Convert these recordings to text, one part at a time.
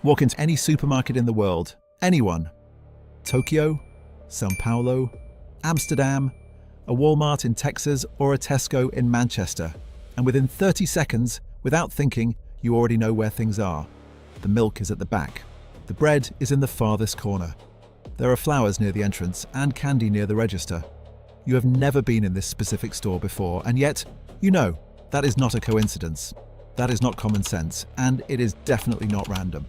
Walk into any supermarket in the world, anyone. Tokyo, São Paulo, Amsterdam, a Walmart in Texas, or a Tesco in Manchester. And within 30 seconds, without thinking, you already know where things are. The milk is at the back. The bread is in the farthest corner. There are flowers near the entrance and candy near the register. You have never been in this specific store before, and yet, you know, that is not a coincidence. That is not common sense, and it is definitely not random.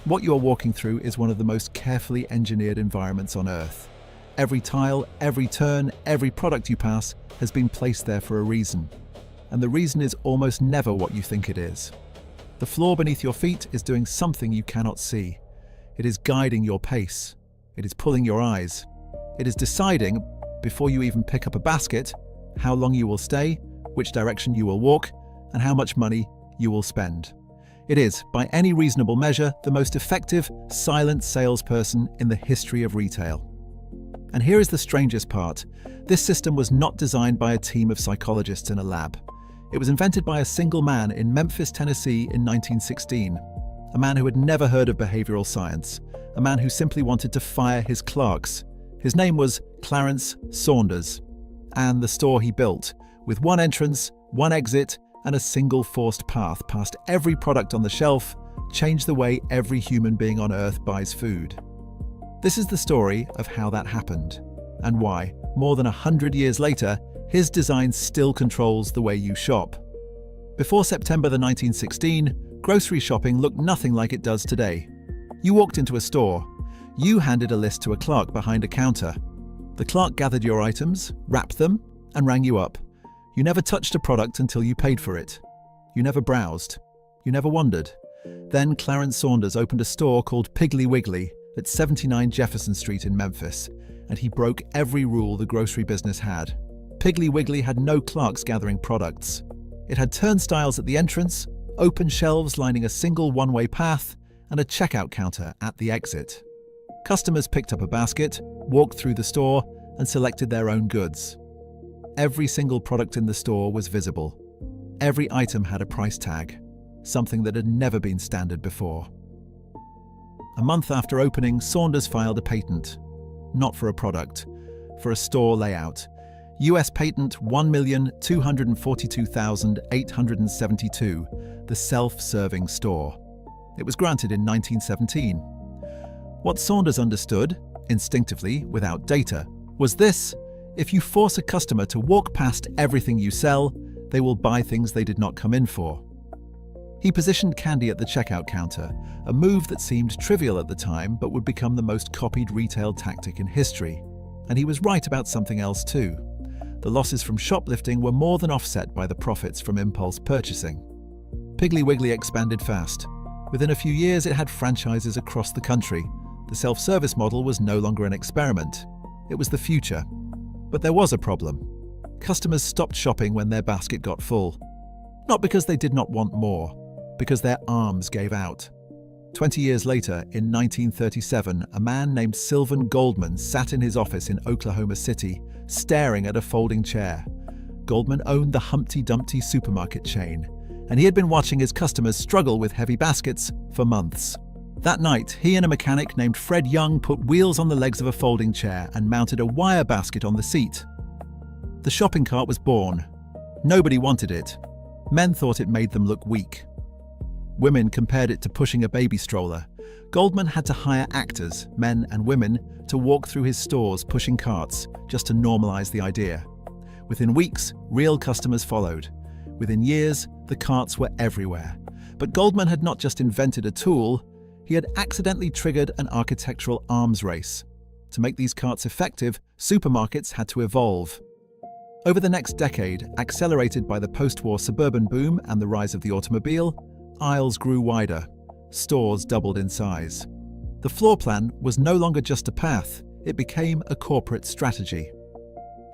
What you are walking through is one of the most carefully engineered environments on Earth. Every tile, every turn, every product you pass has been placed there for a reason. And the reason is almost never what you think it is. The floor beneath your feet is doing something you cannot see. It is guiding your pace. It is pulling your eyes. It is deciding, before you even pick up a basket, how long you will stay, which direction you will walk, and how much money you will spend. It is, by any reasonable measure, the most effective silent salesperson in the history of retail. And here is the strangest part. This system was not designed by a team of psychologists in a lab. It was invented by a single man in Memphis, Tennessee in 1916. A man who had never heard of behavioral science. A man who simply wanted to fire his clerks. His name was Clarence Saunders. And the store he built, with one entrance, one exit, and a single forced path past every product on the shelf, changed the way every human being on Earth buys food. This is the story of how that happened, and why, more than 100 years later, his design still controls the way you shop. Before September 1916, grocery shopping looked nothing like it does today. You walked into a store. You handed a list to a clerk behind a counter. The clerk gathered your items, wrapped them, and rang you up. You never touched a product until you paid for it. You never browsed. You never wondered. Then Clarence Saunders opened a store called Piggly Wiggly at 79 Jefferson Street in Memphis, and he broke every rule the grocery business had. Piggly Wiggly had no clerks gathering products. It had turnstiles at the entrance, open shelves lining a single one-way path, and a checkout counter at the exit. Customers picked up a basket, walked through the store, and selected their own goods. Every single product in the store was visible. Every item had a price tag, something that had never been standard before. A month after opening, Saunders filed a patent. Not for a product, for a store layout. US Patent 1,242,872, the self-serving store. It was granted in 1917. What Saunders understood, instinctively, without data, was this: if you force a customer to walk past everything you sell, they will buy things they did not come in for. He positioned candy at the checkout counter, a move that seemed trivial at the time but would become the most copied retail tactic in history. And he was right about something else too. The losses from shoplifting were more than offset by the profits from impulse purchasing. Piggly Wiggly expanded fast. Within a few years, it had franchises across the country. The self-service model was no longer an experiment. It was the future. But there was a problem. Customers stopped shopping when their basket got full. Not because they did not want more, because their arms gave out. 20 years later, in 1937, a man named Sylvan Goldman sat in his office in Oklahoma City, staring at a folding chair. Goldman owned the Humpty Dumpty supermarket chain, and he had been watching his customers struggle with heavy baskets for months. That night, he and a mechanic named Fred Young put wheels on the legs of a folding chair and mounted a wire basket on the seat. The shopping cart was born. Nobody wanted it. Men thought it made them look weak. Women compared it to pushing a baby stroller. Goldman had to hire actors, men and women, to walk through his stores pushing carts, just to normalize the idea. Within weeks, real customers followed. Within years, the carts were everywhere. But Goldman had not just invented a tool, he had accidentally triggered an architectural arms race. To make these carts effective, supermarkets had to evolve. Over the next decade, accelerated by the post-war suburban boom and the rise of the automobile, aisles grew wider. Stores doubled in size. The floor plan was no longer just a path, it became a corporate strategy.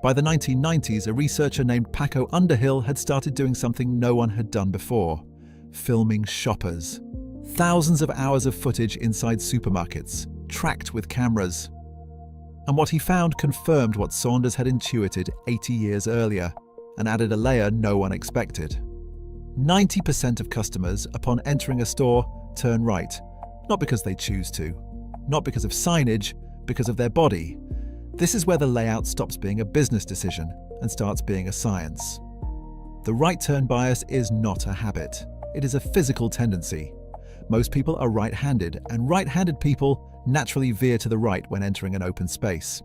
By the 1990s, a researcher named Paco Underhill had started doing something no one had done before: filming shoppers. Thousands of hours of footage inside supermarkets, tracked with cameras. And what he found confirmed what Saunders had intuited 80 years earlier, and added a layer no one expected. 90% of customers, upon entering a store, turn right, Not because they choose to, not because of signage, because of their body. This is where the layout stops being a business decision and starts being a science. The right turn bias is not a habit. It is a physical tendency. Most people are right-handed, and right-handed people naturally veer to the right when entering an open space.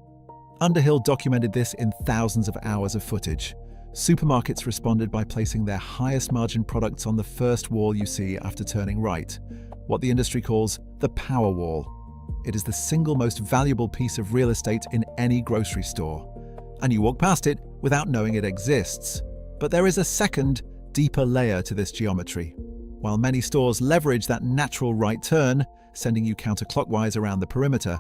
Underhill documented this in thousands of hours of footage. Supermarkets responded by placing their highest margin products on the first wall you see after turning right, what the industry calls the power wall. It is the single most valuable piece of real estate in any grocery store, and you walk past it without knowing it exists. But there is a second, deeper layer to this geometry. While many stores leverage that natural right turn, sending you counterclockwise around the perimeter,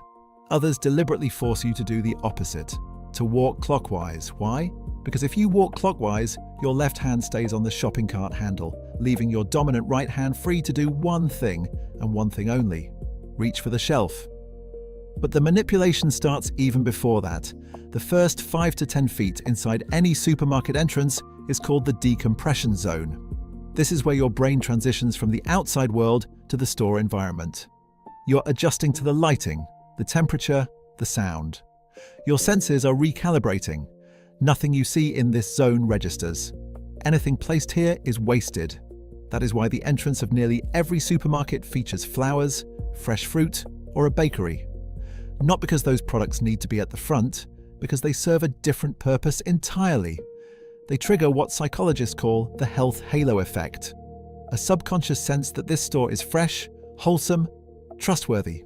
others deliberately force you to do the opposite, to walk clockwise. Why? Because if you walk clockwise, your left hand stays on the shopping cart handle, leaving your dominant right hand free to do one thing, and one thing only: reach for the shelf. But the manipulation starts even before that. The first 5 to 10 feet inside any supermarket entrance is called the Decompression Zone. This is where your brain transitions from the outside world to the store environment. You're adjusting to the lighting, the temperature, the sound. Your senses are recalibrating. Nothing you see in this zone registers. Anything placed here is wasted. That is why the entrance of nearly every supermarket features flowers, fresh fruit, or a bakery. Not because those products need to be at the front, because they serve a different purpose entirely. They trigger what psychologists call the health halo effect, a subconscious sense that this store is fresh, wholesome, trustworthy.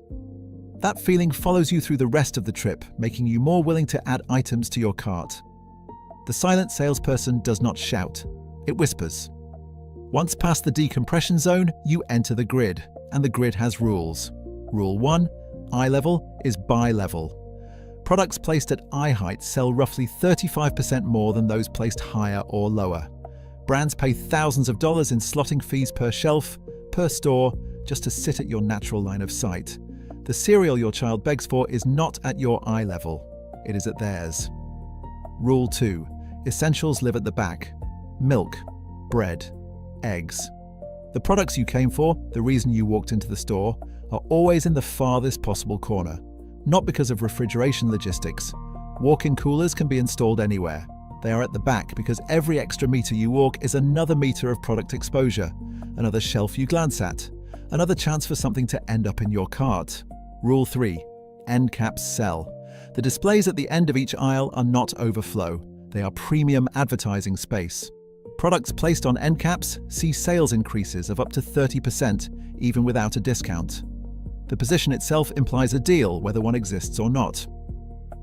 That feeling follows you through the rest of the trip, making you more willing to add items to your cart. The silent salesperson does not shout, it whispers. Once past the decompression zone, you enter the grid, and the grid has rules. Rule 1, eye level is buy level. Products placed at eye height sell roughly 35% more than those placed higher or lower. Brands pay thousands of dollars in slotting fees per shelf, per store, just to sit at your natural line of sight. The cereal your child begs for is not at your eye level. It is at theirs. Rule 2. Essentials live at the back. Milk, bread, eggs. The products you came for, the reason you walked into the store, are always in the farthest possible corner. Not because of refrigeration logistics. Walk-in coolers can be installed anywhere. They are at the back because every extra meter you walk is another meter of product exposure, another shelf you glance at, another chance for something to end up in your cart. Rule 3. End caps sell. The displays at the end of each aisle are not overflow. They are premium advertising space. Products placed on end caps see sales increases of up to 30%, even without a discount. The position itself implies a deal, whether one exists or not.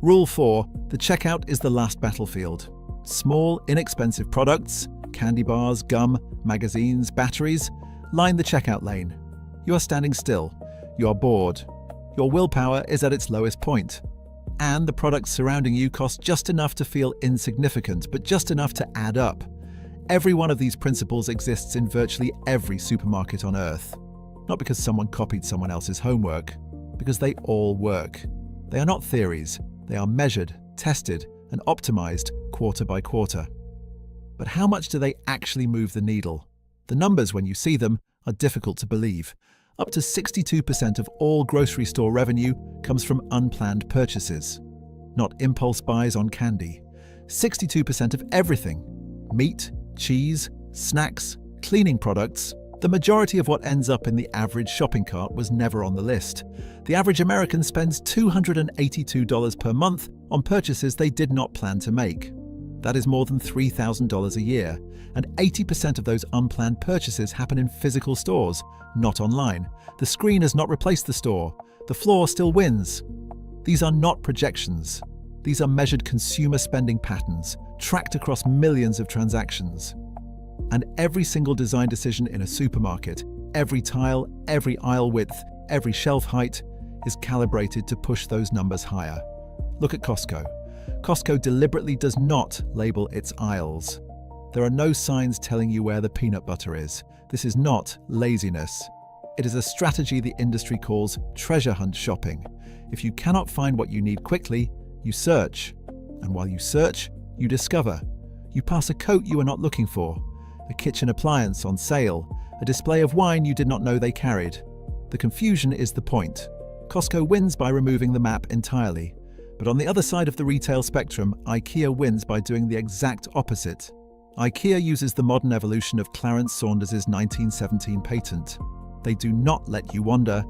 Rule 4. The checkout is the last battlefield. Small, inexpensive products, candy bars, gum, magazines, batteries, line the checkout lane. You are standing still. You are bored. Your willpower is at its lowest point. And the products surrounding you cost just enough to feel insignificant, but just enough to add up. Every one of these principles exists in virtually every supermarket on Earth. Not because someone copied someone else's homework, because they all work. They are not theories. They are measured, tested, and optimized quarter by quarter. But how much do they actually move the needle? The numbers, when you see them, are difficult to believe. Up to 62% of all grocery store revenue comes from unplanned purchases, not impulse buys on candy. 62% of everything: meat, cheese, snacks, cleaning products. The majority of what ends up in the average shopping cart was never on the list. The average American spends $282 per month on purchases they did not plan to make. That is more than $3,000 a year, and 80% of those unplanned purchases happen in physical stores, not online. The screen has not replaced the store. The floor still wins. These are not projections. These are measured consumer spending patterns, tracked across millions of transactions. And every single design decision in a supermarket, every tile, every aisle width, every shelf height, is calibrated to push those numbers higher. Look at Costco. Costco deliberately does not label its aisles. There are no signs telling you where the peanut butter is. This is not laziness. It is a strategy the industry calls treasure hunt shopping. If you cannot find what you need quickly, you search. And while you search, you discover. You pass a coat you are not looking for, a kitchen appliance on sale, a display of wine you did not know they carried. The confusion is the point. Costco wins by removing the map entirely. But on the other side of the retail spectrum, IKEA wins by doing the exact opposite. IKEA uses the modern evolution of Clarence Saunders' 1917 patent. They do not let you wander,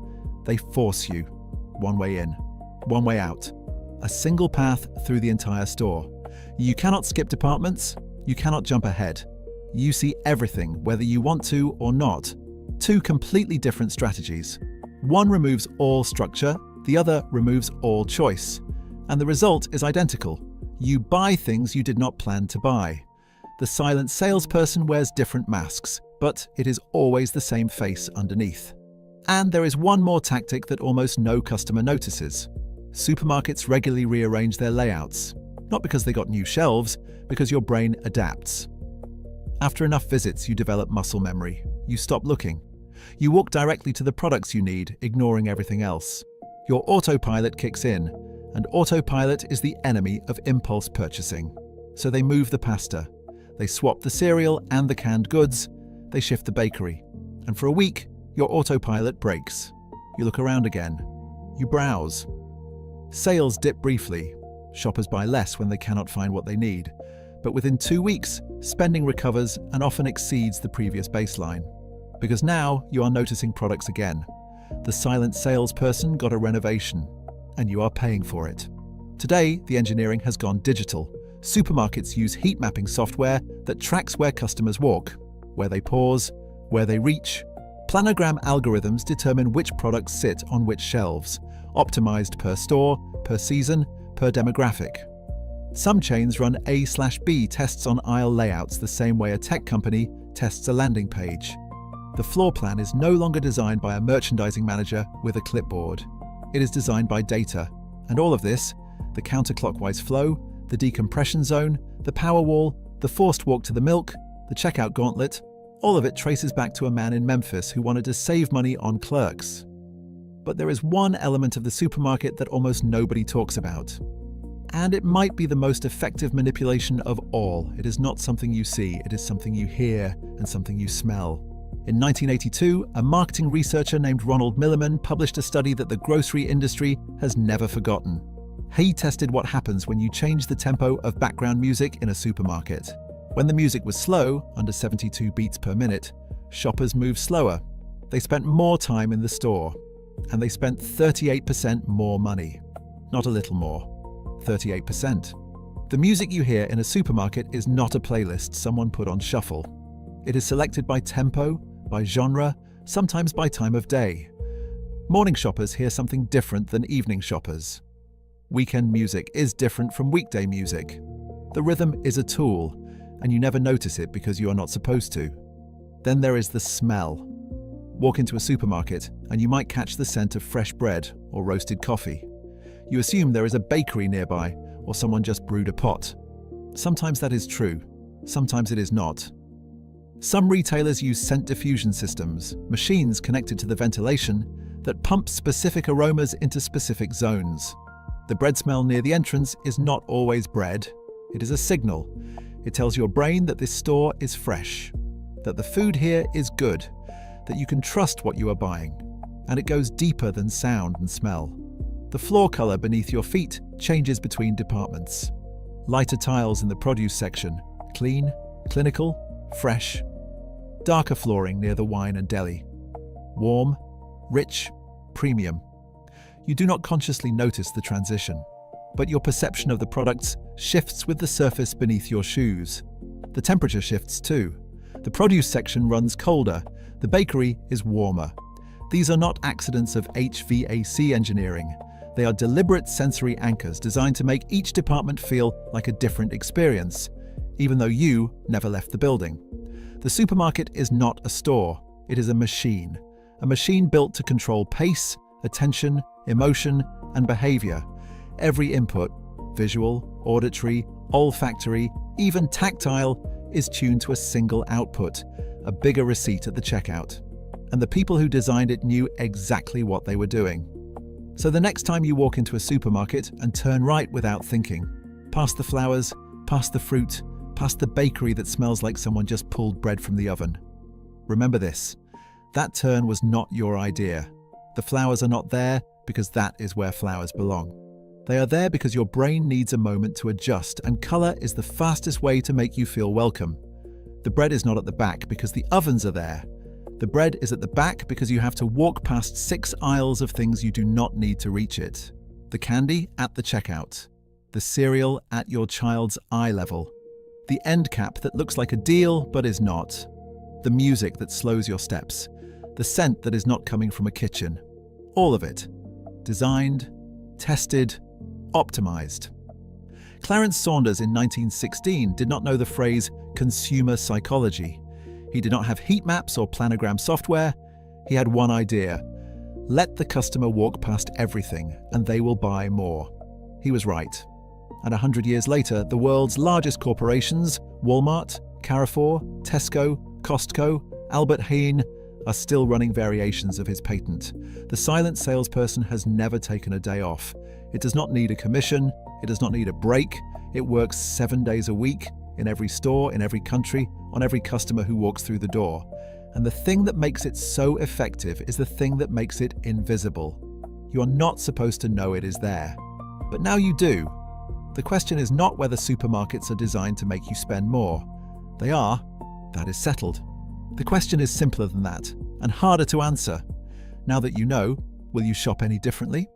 they force you. One way in, one way out. A single path through the entire store. You cannot skip departments, you cannot jump ahead. You see everything, whether you want to or not. Two completely different strategies. One removes all structure, the other removes all choice. And the result is identical. You buy things you did not plan to buy. The silent salesperson wears different masks, but it is always the same face underneath. And there is one more tactic that almost no customer notices. Supermarkets regularly rearrange their layouts. Not because they got new shelves, because your brain adapts. After enough visits, you develop muscle memory. You stop looking. You walk directly to the products you need, ignoring everything else. Your autopilot kicks in, and autopilot is the enemy of impulse purchasing. So they move the pasta. They swap the cereal and the canned goods. They shift the bakery. And for a week, your autopilot breaks. You look around again. You browse. Sales dip briefly. Shoppers buy less when they cannot find what they need. But within 2 weeks, spending recovers and often exceeds the previous baseline. Because now you are noticing products again. The silent salesperson got a renovation, and you are paying for it. Today, the engineering has gone digital. Supermarkets use heat mapping software that tracks where customers walk, where they pause, where they reach. Planogram algorithms determine which products sit on which shelves, optimized per store, per season, per demographic. Some chains run A/B tests on aisle layouts the same way a tech company tests a landing page. The floor plan is no longer designed by a merchandising manager with a clipboard. It is designed by data. And all of this, the counterclockwise flow, the decompression zone, the power wall, the forced walk to the milk, the checkout gauntlet, all of it traces back to a man in Memphis who wanted to save money on Clerks. But there is one element of the supermarket that almost nobody talks about. And it might be the most effective manipulation of all. It is not something you see, it is something you hear and something you smell. In 1982, a marketing researcher named Ronald Milliman published a study that the grocery industry has never forgotten. He tested what happens when you change the tempo of background music in a supermarket. When the music was slow, under 72 beats per minute, shoppers moved slower. They spent more time in the store. And they spent 38% more money. Not a little more. 38%. The music you hear in a supermarket is not a playlist someone put on shuffle. It is selected by tempo, by genre, sometimes by time of day. Morning shoppers hear something different than evening shoppers. Weekend music is different from weekday music. The rhythm is a tool, and you never notice it because you are not supposed to. Then there is the smell. Walk into a supermarket, and you might catch the scent of fresh bread or roasted coffee. You assume there is a bakery nearby, or someone just brewed a pot. Sometimes that is true, sometimes it is not. Some retailers use scent diffusion systems, machines connected to the ventilation, that pump specific aromas into specific zones. The bread smell near the entrance is not always bread. It is a signal. It tells your brain that this store is fresh, that the food here is good, that you can trust what you are buying. And it goes deeper than sound and smell. The floor color beneath your feet changes between departments. Lighter tiles in the produce section, clean, clinical, fresh. Darker flooring near the wine and deli. Warm, rich, premium. You do not consciously notice the transition, but your perception of the products shifts with the surface beneath your shoes. The temperature shifts too. The produce section runs colder, the bakery is warmer. These are not accidents of HVAC engineering. They are deliberate sensory anchors designed to make each department feel like a different experience, even though you never left the building. The supermarket is not a store, it is a machine built to control pace, attention, emotion, and behavior. Every input, visual, auditory, olfactory, even tactile, is tuned to a single output, a bigger receipt at the checkout. And the people who designed it knew exactly what they were doing. So the next time you walk into a supermarket and turn right without thinking, past the flowers, past the fruit, past the bakery that smells like someone just pulled bread from the oven. Remember this, that turn was not your idea. The flowers are not there because that is where flowers belong. They are there because your brain needs a moment to adjust, and color is the fastest way to make you feel welcome. The bread is not at the back because the ovens are there. The bread is at the back because you have to walk past 6 aisles of things you do not need to reach it. The candy at the checkout. The cereal at your child's eye level. The end cap that looks like a deal but is not. The music that slows your steps. The scent that is not coming from a kitchen. All of it. Designed, tested, optimized. Clarence Saunders in 1916 did not know the phrase consumer psychology. He did not have heat maps or planogram software. He had one idea. Let the customer walk past everything and they will buy more. He was right. And 100 years later, the world's largest corporations, Walmart, Carrefour, Tesco, Costco, Albert Heijn, are still running variations of his patent. The silent salesperson has never taken a day off. It does not need a commission. It does not need a break. It works 7 days a week, in every store, in every country, on every customer who walks through the door. And the thing that makes it so effective is the thing that makes it invisible. You are not supposed to know it is there. But now you do. The question is not whether supermarkets are designed to make you spend more. They are. That is settled. The question is simpler than that, and harder to answer. Now that you know, will you shop any differently?